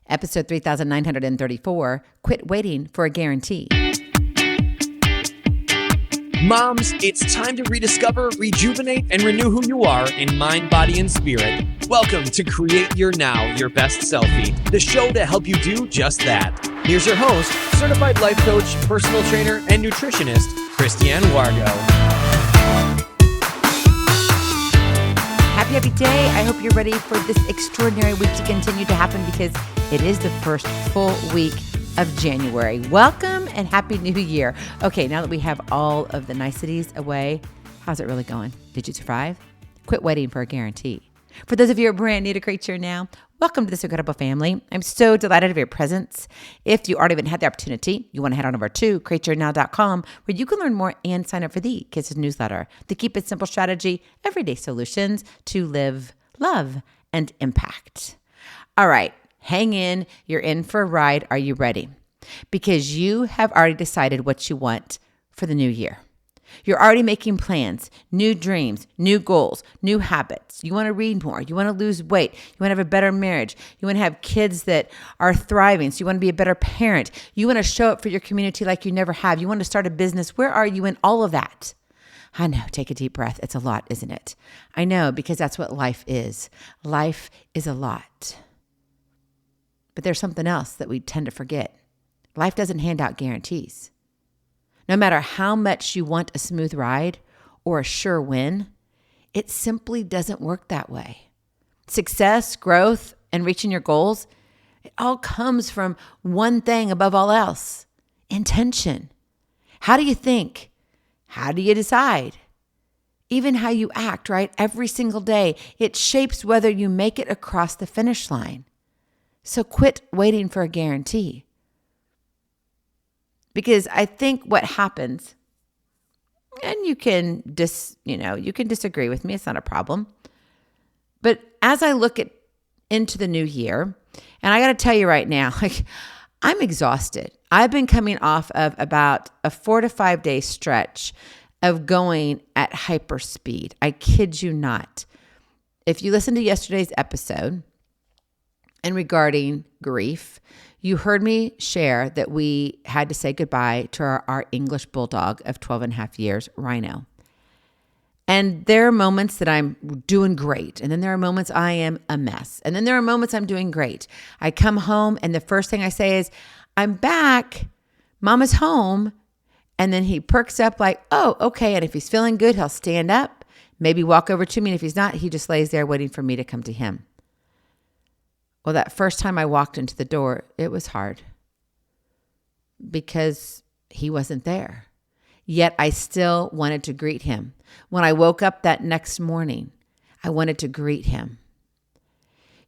Episode 3934, Quit Waiting for a Guarantee. Moms, it's time to rediscover, rejuvenate, and renew who you are in mind, body, and spirit. Welcome to Create Your Now, Your Best Selfie, the show to help you do just that. Here's your host, certified life coach, personal trainer, and nutritionist, Christiane Wargo. Happy day. I hope you're ready for this extraordinary week to continue to happen because it is the first full week of January. Welcome and Happy New Year. Okay, now that we have all of the niceties away, how's it really going? Did you survive? Quit waiting for a guarantee. For those of you who are brand new to Create Your Now, welcome to this incredible family. I'm so delighted of your presence. If you already haven't had the opportunity, you want to head on over to createyournow.com where you can learn more and sign up for the Kisses newsletter, the Keep It Simple strategy, everyday solutions to live, love, and impact. All right, hang in. You're in for a ride. Are you ready? Because you have already decided what you want for the new year. You're already making plans, new dreams, new goals, new habits. You want to read more. You want to lose weight. You want to have a better marriage. You want to have kids that are thriving. So you want to be a better parent. You want to show up for your community like you never have. You want to start a business. Where are you in all of that? I know. Take a deep breath. It's a lot, isn't it? I know, because that's what life is. Life is a lot. But there's something else that we tend to forget. Life doesn't hand out guarantees. No matter how much you want a smooth ride or a sure win, it simply doesn't work that way. Success, growth, and reaching your goals, it all comes from one thing above all else: intention. How do you think? How do you decide? Even how you act, right? Every single day, it shapes whether you make it across the finish line. So quit waiting for a guarantee. Because I think what happens, and you can disagree with me, it's not a problem. But as I look into the new year, and I got to tell you right now, I'm exhausted. I've been coming off of about a 4 to 5 day stretch of going at hyper speed. I kid you not. If you listen to yesterday's episode and regarding grief, you heard me share that we had to say goodbye to our English bulldog of 12 and a half years, Rhino. And there are moments that I'm doing great. And then there are moments I am a mess. And then there are moments I'm doing great. I come home and the first thing I say is, I'm back. Mama's home. And then he perks up like, oh, okay. And if he's feeling good, he'll stand up, maybe walk over to me. And if he's not, he just lays there waiting for me to come to him. Well, that first time I walked into the door, it was hard because he wasn't there. Yet I still wanted to greet him. When I woke up that next morning, I wanted to greet him.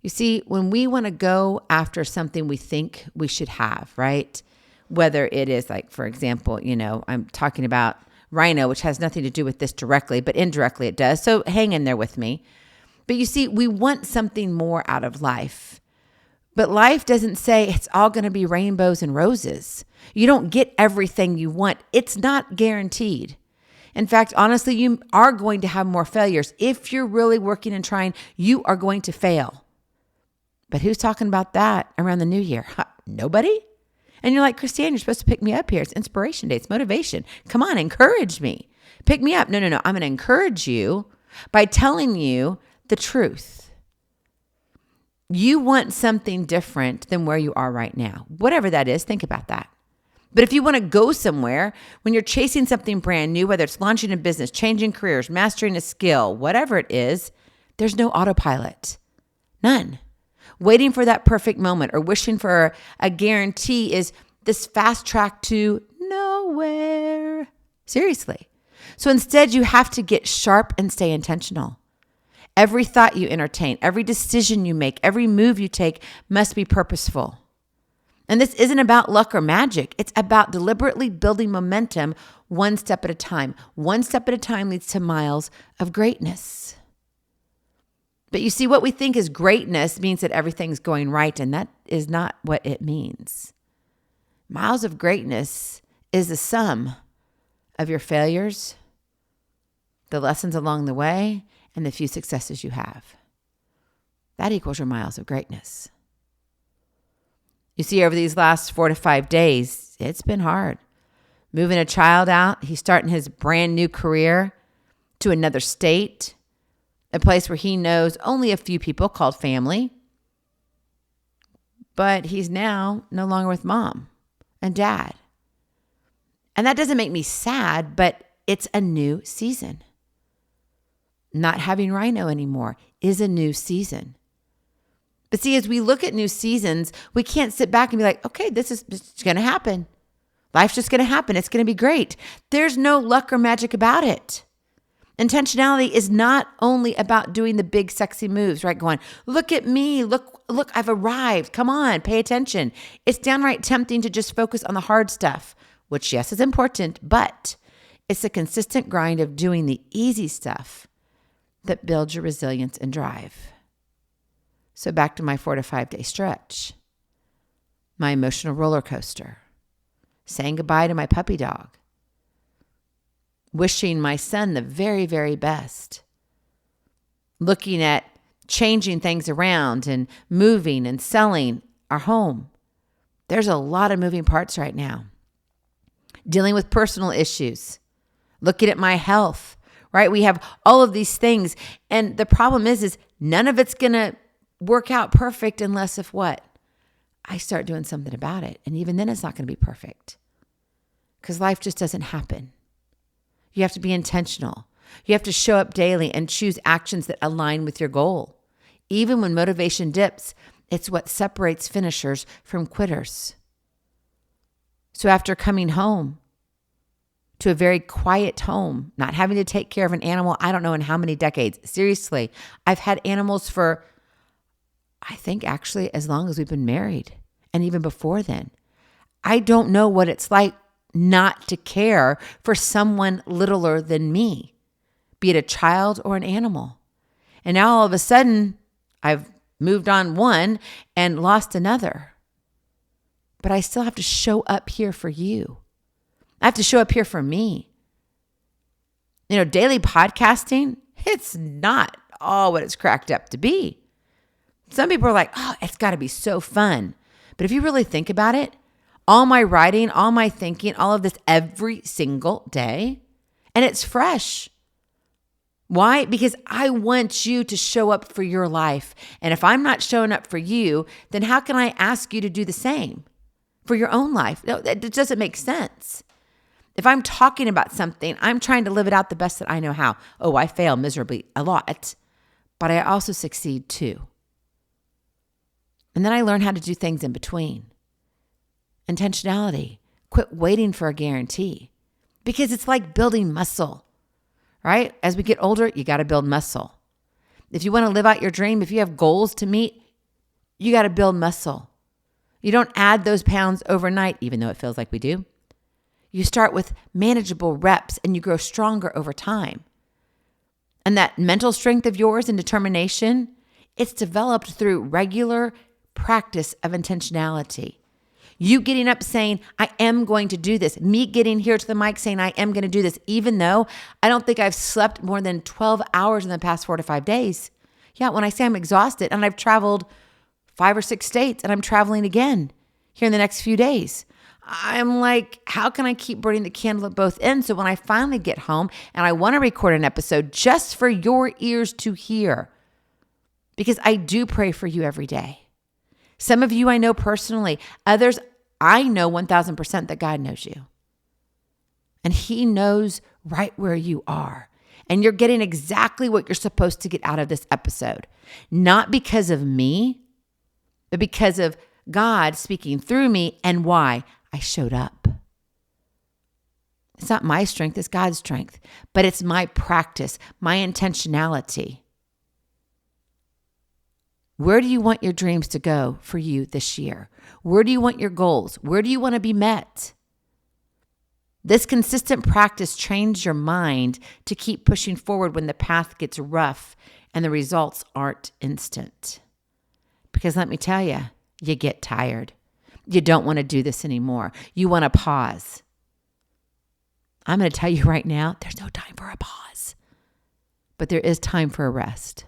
You see, when we want to go after something we think we should have, right? Whether it is like, for example, I'm talking about Rhino, which has nothing to do with this directly, but indirectly it does. So hang in there with me. But you see, we want something more out of life. But life doesn't say it's all going to be rainbows and roses. You don't get everything you want. It's not guaranteed. In fact, honestly, you are going to have more failures. If you're really working and trying, you are going to fail. But who's talking about that around the new year? Nobody? And you're like, Christiane, you're supposed to pick me up here. It's inspiration day. It's motivation. Come on, encourage me. Pick me up. No. I'm going to encourage you by telling you the truth. You want something different than where you are right now. Whatever that is, think about that. But if you want to go somewhere, when you're chasing something brand new, whether it's launching a business, changing careers, mastering a skill, whatever it is, there's no autopilot. None. Waiting for that perfect moment or wishing for a guarantee is this fast track to nowhere. Seriously. So instead, you have to get sharp and stay intentional. Every thought you entertain, every decision you make, every move you take must be purposeful. And this isn't about luck or magic. It's about deliberately building momentum one step at a time. One step at a time leads to miles of greatness. But you see, what we think is greatness means that everything's going right, and that is not what it means. Miles of greatness is the sum of your failures, the lessons along the way, and the few successes you have. That equals your miles of greatness. You see, over these last 4 to 5 days, it's been hard. Moving a child out, he's starting his brand new career to another state, a place where he knows only a few people called family. But he's now no longer with mom and dad. And that doesn't make me sad, but it's a new season. Not having Rhino anymore is a new season. But see, as we look at new seasons, we can't sit back and be like, okay, this is going to happen. Life's just going to happen. It's going to be great. There's no luck or magic about it. Intentionality is not only about doing the big, sexy moves, right? Going, look at me. Look, I've arrived. Come on, pay attention. It's downright tempting to just focus on the hard stuff, which, yes, is important, but it's a consistent grind of doing the easy stuff that builds your resilience and drive. So back to my 4 to 5 day stretch, my emotional roller coaster, saying goodbye to my puppy dog, wishing my son the very, very best, looking at changing things around and moving and selling our home. There's a lot of moving parts right now. Dealing with personal issues, looking at my health, right? We have all of these things. And the problem is none of it's going to work out perfect unless if what? I start doing something about it. And even then it's not going to be perfect because life just doesn't happen. You have to be intentional. You have to show up daily and choose actions that align with your goal. Even when motivation dips, it's what separates finishers from quitters. So after coming home to a very quiet home, not having to take care of an animal, I don't know in how many decades. Seriously, I've had animals for, I think actually as long as we've been married and even before then. I don't know what it's like not to care for someone littler than me, be it a child or an animal. And now all of a sudden, I've moved on one and lost another. But I still have to show up here for you. I have to show up here for me. Daily podcasting, it's not all what it's cracked up to be. Some people are like, oh, it's got to be so fun. But if you really think about it, all my writing, all my thinking, all of this every single day, and it's fresh. Why? Because I want you to show up for your life. And if I'm not showing up for you, then how can I ask you to do the same for your own life? No, it doesn't make sense. If I'm talking about something, I'm trying to live it out the best that I know how. Oh, I fail miserably a lot, but I also succeed too. And then I learn how to do things in between. Intentionality. Quit waiting for a guarantee because it's like building muscle, right? As we get older, you got to build muscle. If you want to live out your dream, if you have goals to meet, you got to build muscle. You don't add those pounds overnight, even though it feels like we do. You start with manageable reps and you grow stronger over time. And that mental strength of yours and determination, it's developed through regular practice of intentionality. You getting up saying, I am going to do this. Me getting here to the mic saying, I am going to do this, even though I don't think I've slept more than 12 hours in the past 4 to 5 days. Yeah, when I say I'm exhausted and I've traveled 5 or 6 states and I'm traveling again here in the next few days. I'm like, how can I keep burning the candle at both ends? So when I finally get home and I want to record an episode just for your ears to hear, because I do pray for you every day. Some of you I know personally, others I know 1,000% that God knows you. And He knows right where you are. And you're getting exactly what you're supposed to get out of this episode. Not because of me, but because of God speaking through me and why I showed up. It's not my strength, it's God's strength. But it's my practice, my intentionality. Where do you want your dreams to go for you this year? Where do you want your goals? Where do you want to be met? This consistent practice trains your mind to keep pushing forward when the path gets rough and the results aren't instant. Because let me tell you, you get tired. You don't want to do this anymore. You want to pause. I'm going to tell you right now, there's no time for a pause. But there is time for a rest.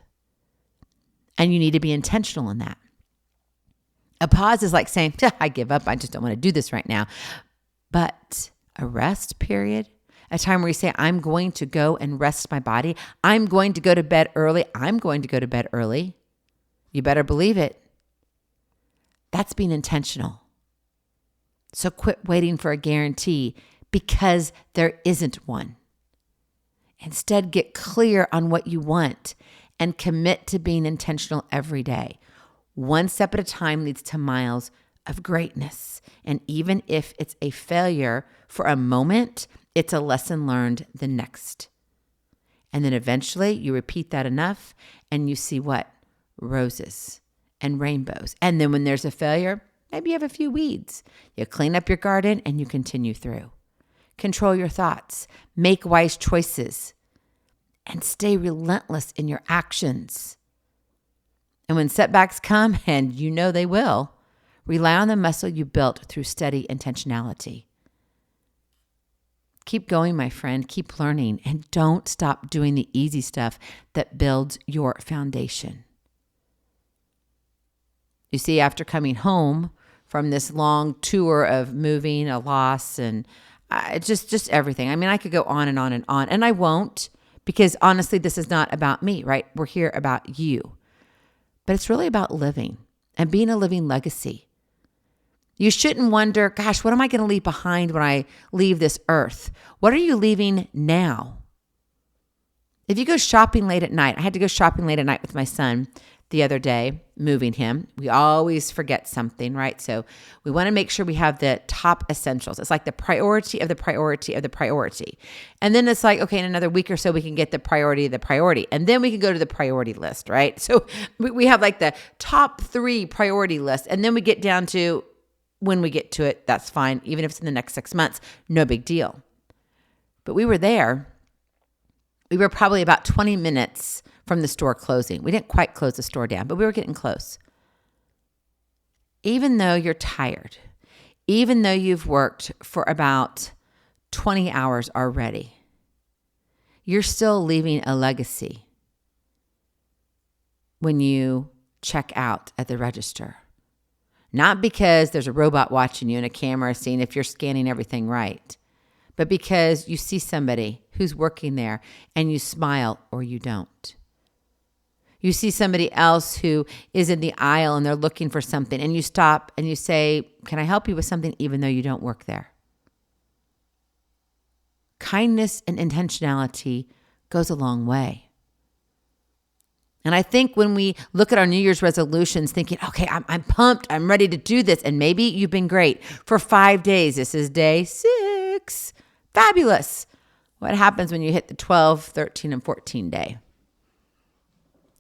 And you need to be intentional in that. A pause is like saying, I give up. I just don't want to do this right now. But a rest period, a time where you say, I'm going to go and rest my body. I'm going to go to bed early. I'm going to go to bed early. You better believe it. That's being intentional. So quit waiting for a guarantee because there isn't one. Instead, get clear on what you want and commit to being intentional every day. One step at a time leads to miles of greatness. And even if it's a failure for a moment, it's a lesson learned the next. And then eventually you repeat that enough and you see what? Roses and rainbows. And then when there's a failure, maybe you have a few weeds. You clean up your garden and you continue through. Control your thoughts, make wise choices, and stay relentless in your actions. And when setbacks come, and you know they will, rely on the muscle you built through steady intentionality. Keep going, my friend. Keep learning, and don't stop doing the easy stuff that builds your foundation. You see, after coming home from this long tour of moving, a loss, and just everything. I mean, I could go on and on and on, and I won't, because honestly, this is not about me, right? We're here about you. But it's really about living and being a living legacy. You shouldn't wonder, gosh, what am I going to leave behind when I leave this earth? What are you leaving now? If you go shopping late at night, I had to go shopping late at night with my son the other day, moving him. We always forget something, right? So we want to make sure we have the top essentials. It's like the priority of the priority of the priority. And then it's like, okay, in another week or so, we can get the priority of the priority. And then we can go to the priority list, right? So we have like the top 3 priority list. And then we get down to when we get to it, that's fine. Even if it's in the next 6 months, no big deal. But we were there. We were probably about 20 minutes from the store closing. We didn't quite close the store down, but we were getting close. Even though you're tired, even though you've worked for about 20 hours already, you're still leaving a legacy when you check out at the register. Not because there's a robot watching you and a camera seeing if you're scanning everything right, but because you see somebody who's working there and you smile or you don't. You see somebody else who is in the aisle and they're looking for something and you stop and you say, can I help you with something even though you don't work there? Kindness and intentionality goes a long way. And I think when we look at our New Year's resolutions thinking, okay, I'm pumped, I'm ready to do this. And maybe you've been great for 5 days. This is day 6. Fabulous. What happens when you hit the 12, 13, and 14 day?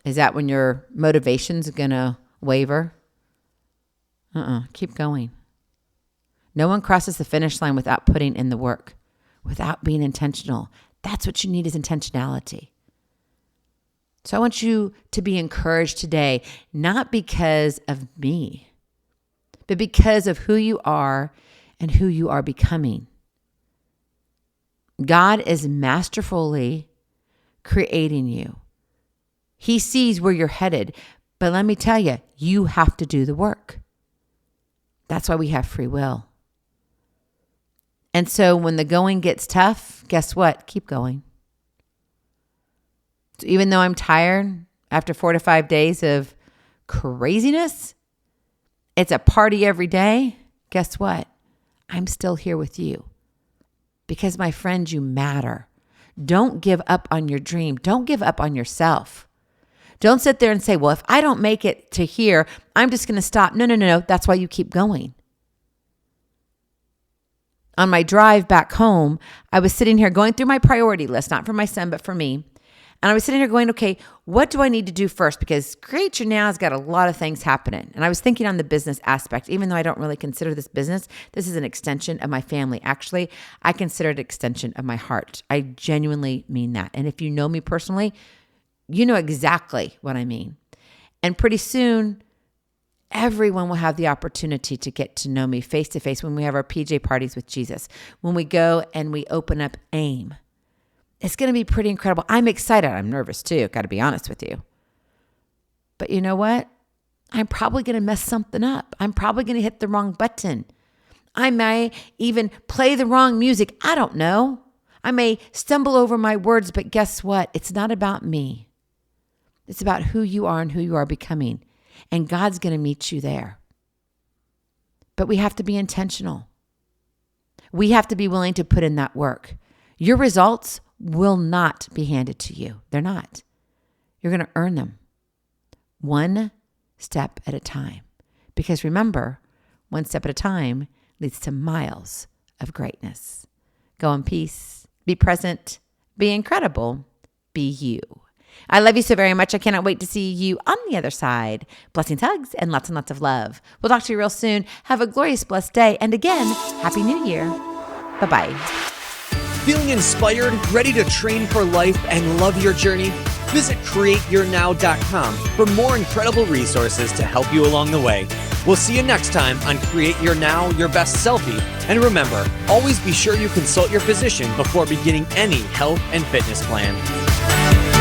Is that when your motivation's going to waver? Keep going. No one crosses the finish line without putting in the work, without being intentional. That's what you need is intentionality. So I want you to be encouraged today, not because of me, but because of who you are and who you are becoming. God is masterfully creating you. He sees where you're headed, but let me tell you, you have to do the work. That's why we have free will. And so when the going gets tough, guess what? Keep going. So even though I'm tired after 4 to 5 days of craziness, it's a party every day. Guess what? I'm still here with you. Because my friend, you matter. Don't give up on your dream. Don't give up on yourself. Don't sit there and say, well, if I don't make it to here, I'm just going to stop. No. That's why you keep going. On my drive back home, I was sitting here going through my priority list, not for my son, but for me. And I was sitting here going, okay, what do I need to do first? Because Create Your Now has got a lot of things happening. And I was thinking on the business aspect, even though I don't really consider this business, this is an extension of my family. Actually, I consider it an extension of my heart. I genuinely mean that. And if you know me personally, you know exactly what I mean. And pretty soon, everyone will have the opportunity to get to know me face to face when we have our PJ parties with Jesus, when we go and we open up AIM. It's going to be pretty incredible. I'm excited. I'm nervous too, got to be honest with you. But you know what? I'm probably going to mess something up. I'm probably going to hit the wrong button. I may even play the wrong music. I don't know. I may stumble over my words, but guess what? It's not about me. It's about who you are and who you are becoming. And God's going to meet you there. But we have to be intentional. We have to be willing to put in that work. Your results will not be handed to you. They're not. You're going to earn them one step at a time. Because remember, one step at a time leads to miles of greatness. Go in peace. Be present. Be incredible. Be you. I love you so very much. I cannot wait to see you on the other side. Blessings, hugs, and lots of love. We'll talk to you real soon. Have a glorious, blessed day. And again, Happy New Year. Bye-bye. Feeling inspired, ready to train for life and love your journey? Visit createyournow.com for more incredible resources to help you along the way. We'll see you next time on Create Your Now, Your Best Selfie. And remember, always be sure you consult your physician before beginning any health and fitness plan.